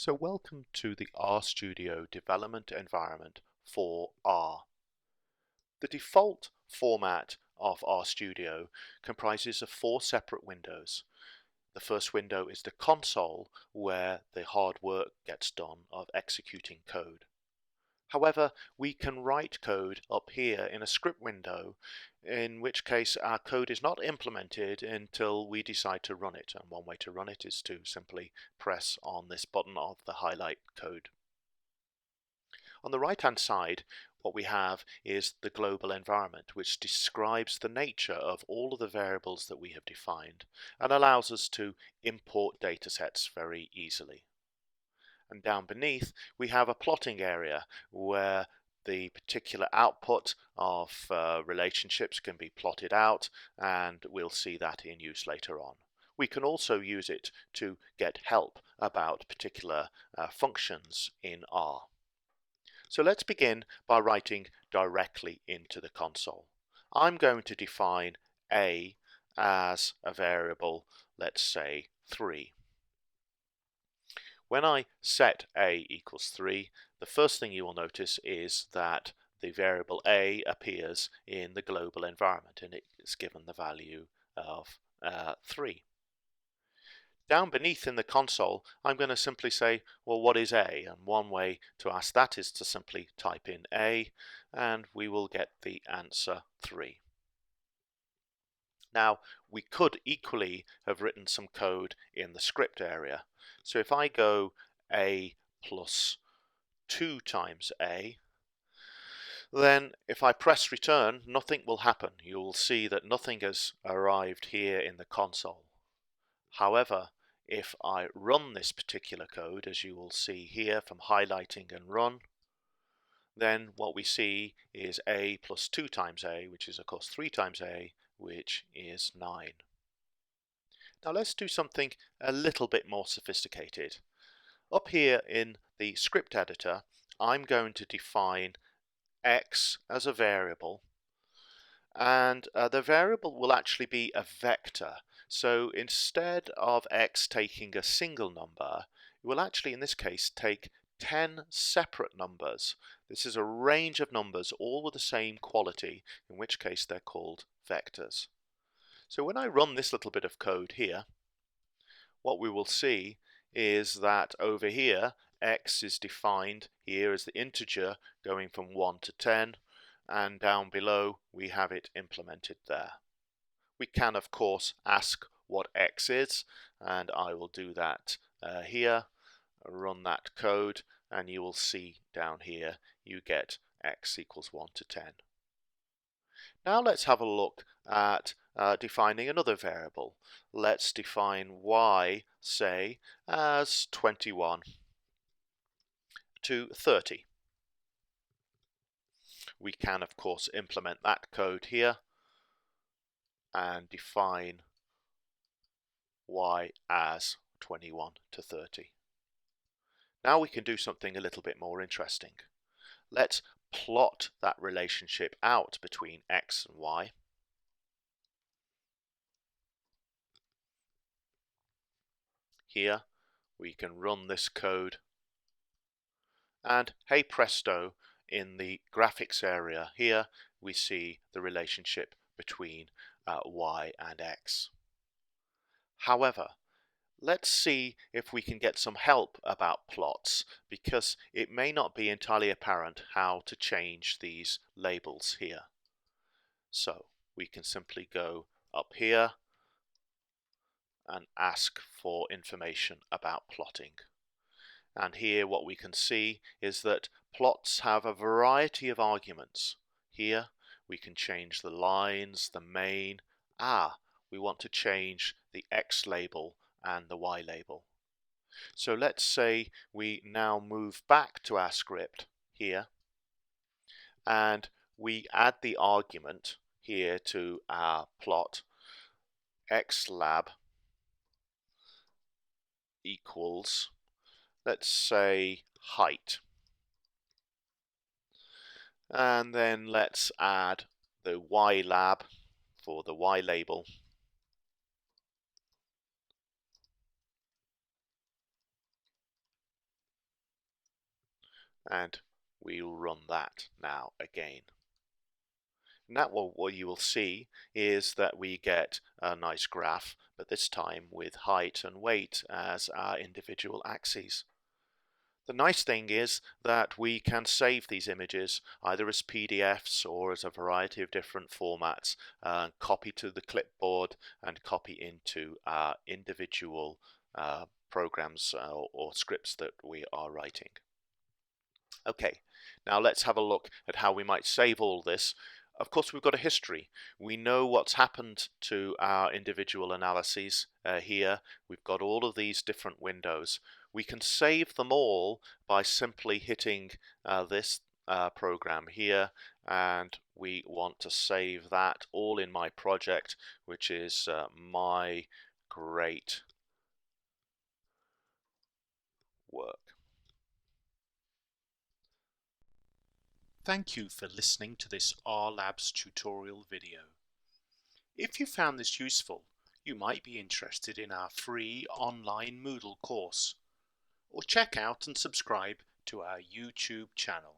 So welcome to the Rstudio development environment for R. The default format of Rstudio comprises of 4 separate windows. The first window is the console, where the hard work gets done of executing code. However, we can write code up here in a script window, in which case our code is not implemented until we decide to run it. And one way to run it is to simply press on this button of the highlight code. On the right hand side, what we have is the global environment, which describes the nature of all of the variables that we have defined and allows us to import datasets very easily. And down beneath we have a plotting area where the particular output of relationships can be plotted out, and we'll see that in use later on. We can also use it to get help about particular functions in R. So let's begin by writing directly into the console. I'm going to define a as a variable, let's say 3. When I set a equals 3, the first thing you will notice is that the variable a appears in the global environment, and it's given the value of 3. Down beneath in the console, I'm going to simply say, well, what is a? And one way to ask that is to simply type in a, and we will get the answer 3. Now, we could equally have written some code in the script area. So if I go a plus 2 times a, then if I press return, nothing will happen. You will see that nothing has arrived here in the console. However, if I run this particular code, as you will see here from highlighting and run, then what we see is a plus 2 times a, which is of course 3 times a, which is 9. Now let's do something a little bit more sophisticated. Up here in the script editor, I'm going to define x as a variable, and the variable will actually be a vector. So instead of x taking a single number, it will actually in this case take 10 separate numbers. This is a range of numbers all with the same quality, in which case they're called vectors. So when I run this little bit of code here, what we will see is that over here x is defined here as the integer going from 1 to 10, and down below we have it implemented there. We can of course ask what x is, and I will do that here. Run that code and you will see down here you get x equals 1 to 10. Now let's have a look at defining another variable. Let's define y, say, as 21 to 30. We can of course implement that code here and define y as 21 to 30. Now we can do something a little bit more interesting. Let's plot that relationship out between x and y. Here we can run this code, and hey presto, in the graphics area here we see the relationship between y and x. However, let's see if we can get some help about plots, because it may not be entirely apparent how to change these labels here. So we can simply go up here and ask for information about plotting. And here what we can see is that plots have a variety of arguments. Here we can change the lines, the main. We want to change the X label and the Y label. So let's say we now move back to our script here, and we add the argument here to our plot. xlab equals, let's say, height. And then let's add the ylab for the Y label. and we'll run that now again. Now what you will see is that we get a nice graph, but this time with height and weight as our individual axes. The nice thing is that we can save these images either as PDFs or as a variety of different formats, copy to the clipboard and copy into our individual programs or scripts that we are writing. Okay, now let's have a look at how we might save all this. Of course, we've got a history. We know what's happened to our individual analyses here. We've got all of these different windows. We can save them all by simply hitting this program here, and we want to save that all in my project, which is my great work. Thank you for listening to this R-Labs tutorial video. If you found this useful, you might be interested in our free online Moodle course, or check out and subscribe to our YouTube channel.